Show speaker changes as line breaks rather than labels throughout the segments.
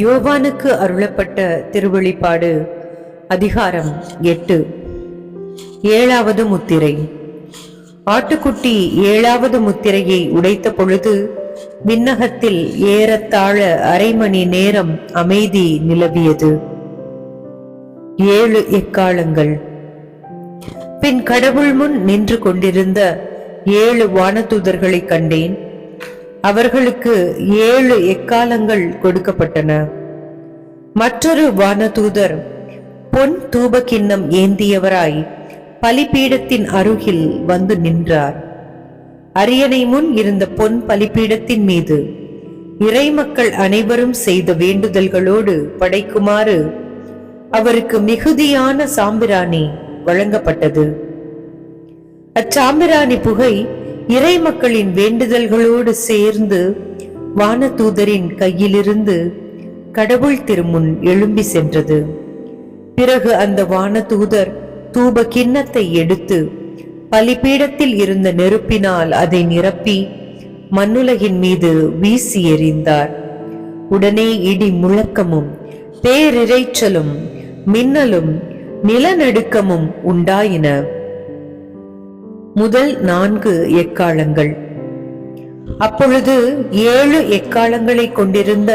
யோவானுக்கு அருளப்பட்ட திருவெளிப்பாடு அதிகாரம் 8. 7வது முத்திரை. ஆட்டுக்குட்டி 7வது முத்திரையை உடைத்த பொழுது விண்ணகத்தில் ஏறத்தாழ அரை மணி நேரம் அமைதி நிலவியது. 7 எக்காலங்கள். பின் கடவுள் முன் நின்று கொண்டிருந்த 7 வானதூதர்களை கண்டேன். அவர்களுக்கு 7 எக்காலங்கள் கொடுக்கப்பட்டன. மற்றொரு வானதூதர் பொன் தூபக்கிண்ணம் ஏந்தியவராய் பலிபீடத்தின் அருகில் வந்து நின்றார். அரியணை முன் இருந்த பொன் பலிபீடத்தின் மீது இறைமக்கள் அனைவரும் செய்த வேண்டுதல்களோடு படைக்குமாறு அவருக்கு மிகுதியான சாம்பிராணி வழங்கப்பட்டது. அச்சாம்பிராணி புகை இறை மக்களின் வேண்டுதல்களோடு சேர்ந்து வானதூதரின் கையிலிருந்து கடவுள் திருமுன் எழும்பி சென்றது. பிறகு அந்த வானதூதர் தூப கிண்ணத்தை எடுத்து பலிபீடத்தில் இருந்த நெருப்பினால் அதை நிரப்பி மண்ணுலகின் மீது வீசி எறிந்தார். உடனே இடி முழக்கமும் பேரிரைச்சலும் மின்னலும் நிலநடுக்கமும் உண்டாயின. முதல் 4 எக்காலங்கள். அப்பொழுது 7 எக்காலங்களை கொண்டிருந்த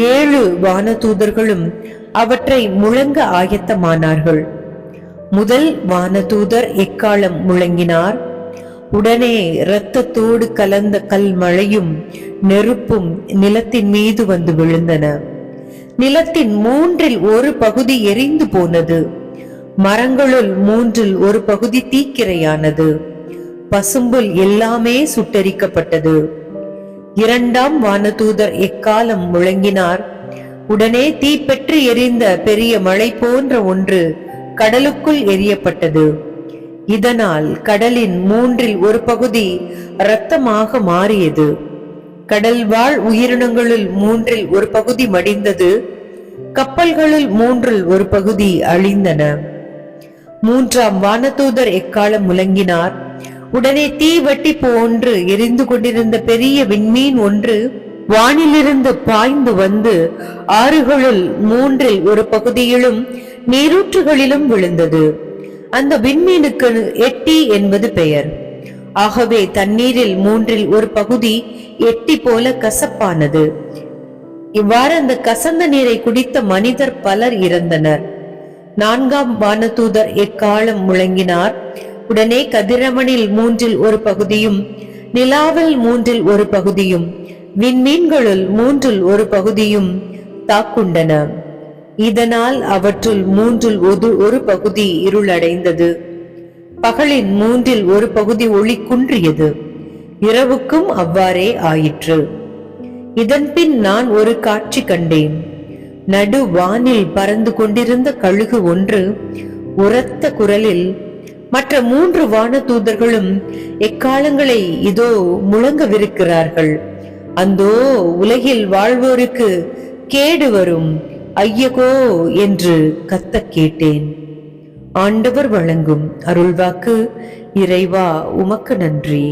7 வானதூதர்களும் அவற்றை முழங்க ஆயத்தமானார்கள். முதல் வானதூதர் எக்காலம் முழங்கினார். உடனே இரத்தத்தோடு கலந்த கல்மழையும் நெருப்பும் நிலத்தின் மீது வந்து விழுந்தன. நிலத்தின் 3இல் 1 பகுதி எரிந்து போனது. மரங்களுள் 3இல் 1 பகுதி தீக்கிரையானது. பசும்புல் எல்லாமே சுட்டரிக்கப்பட்டது. 2ஆம் வானதூதர் எக்காலம் முழங்கினார். உடனே தீப்பெற்று எரிந்த பெரிய மழை போன்ற ஒன்று கடலுக்குள் எரியப்பட்டது. இதனால் கடலின் 3இல் 1 பகுதி இரத்தமாக மாறியது. கடல் வாழ் உயிரினங்களுள் 3இல் 1 பகுதி மடிந்தது. கப்பல்களுள் 3இல் 1 பகுதி அழிந்தன. 3ஆம் வானதூதர் எக்காலம் முழங்கினார். உடனே தீவட்டி போன்று எரிந்து கொண்டிருந்த பெரிய விண்மீன் ஒன்று வானிலிருந்து பாய்ந்து வந்து ஆறுகளுள் 3இல் 1 பகுதியிலும் நீரூற்றுகளிலும் விழுந்தது. அந்த விண்மீனுக்கு எட்டி என்பது பெயர். ஆகவே தண்ணீரில் 3இல் 1 பகுதி எட்டி போல கசப்பானது. இவ்வாறு அந்த கசந்த நீரை குடித்த மனிதர் பலர் இறந்தனர். 4ஆம் வானதூதர் எக்காலம் முழங்கினார். உடனே கதிரவனில் 3இல் 1 பகுதியும் நிலாவில் 3இல் 1 பகுதியும் விண்மீன்களுள் 3இல் 1 பகுதியும் தாக்குண்டன. இதனால் அவற்றுள் 3இல் 1 பகுதி இருளடைந்தது. பகலின் 3இல் 1 பகுதி ஒளி குன்றியது. இரவுக்கும் அவ்வாறே ஆயிற்று. இதன் பின் நான் ஒரு காட்சி கண்டேன். நடு வானில் பறந்து கொண்டிருந்த கழுகு ஒன்று உரத்த குரலில் மற்ற 3 வானதூதர்களும் எக்காலங்களை இதோ முழங்கவிருக்கிறார்கள். அந்தோ உலகில் வாழ்வோருக்கு கேடு வரும், ஐயகோ என்று கத்த கேட்டேன். ஆண்டவர் வழங்கும் அருள்வாக்கு. இறைவா உமக்கு நன்றி.